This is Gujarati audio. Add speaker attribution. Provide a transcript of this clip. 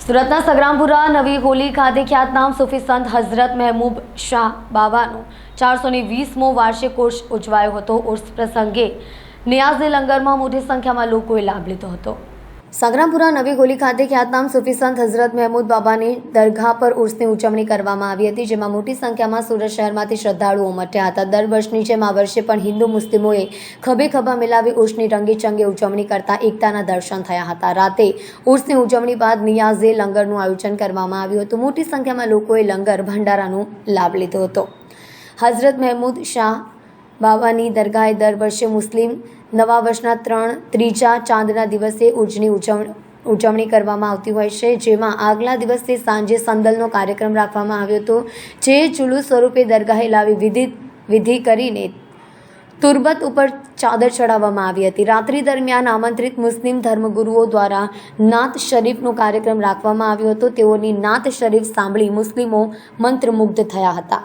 Speaker 1: સુરતના સગરામપુરા નવી હોલી ખાતે ખ્યાતનામ સૂફી સંત હઝરત મહેબૂબ શાહ બાવાનો 420મો વાર્ષિક ઉર્સ ઉજવાયો હતો। ઉર્સ પ્રસંગે નિયાઝે લંગરમાં મોટી સંખ્યામાં લોકોએ લાભ લીધો હતો। સગરામપુરા નવી હોલી ખાતે ખ્યાતનામ સૂફી સંત હઝરત મહેબૂબ બાબાની દરગાહ પર ઉર્સની ઉજવણી કરવામાં આવી હતી, જેમાં મોટી સંખ્યામાં સુરત શહેરમાંથી શ્રદ્ધાળુઓ ઉમટ્યા હતા। દર વર્ષની જેમ આ વર્ષે પણ હિન્દુ મુસ્લિમોએ ખભે ખભા મિલાવી ઉર્સની રંગેચંગે ઉજવણી કરતા એકતાના દર્શન થયા હતા। રાતે ઉર્સની ઉજવણી બાદ નિયાઝે લંગરનું આયોજન કરવામાં આવ્યું હતું। મોટી સંખ્યામાં લોકોએ લંગર ભંડારાનો લાભ લીધો હતો। હઝરત મહેબૂબ શાહ બાબાની દરગાહે દર વર્ષે મુસ્લિમ નવા વર્ષના ત્રીજા ચાંદના દિવસે ઉજવણી કરવામાં આવતી હોય છે, જેમાં આગલા દિવસે સાંજે સંદલનો કાર્યક્રમ રાખવામાં આવ્યો હતો, જે જુલુસ સ્વરૂપે દરગાહે લાવી વિધિ કરીને તુરબત ઉપર ચાદર ચડાવવામાં આવી હતી। રાત્રિ દરમિયાન આમંત્રિત મુસ્લિમ ધર્મગુરુઓ દ્વારા નાત શરીફનો કાર્યક્રમ રાખવામાં આવ્યો હતો। તેઓની નાત શરીફ સાંભળી મુસ્લિમો મંત્રમુગ્ધ થયા હતા।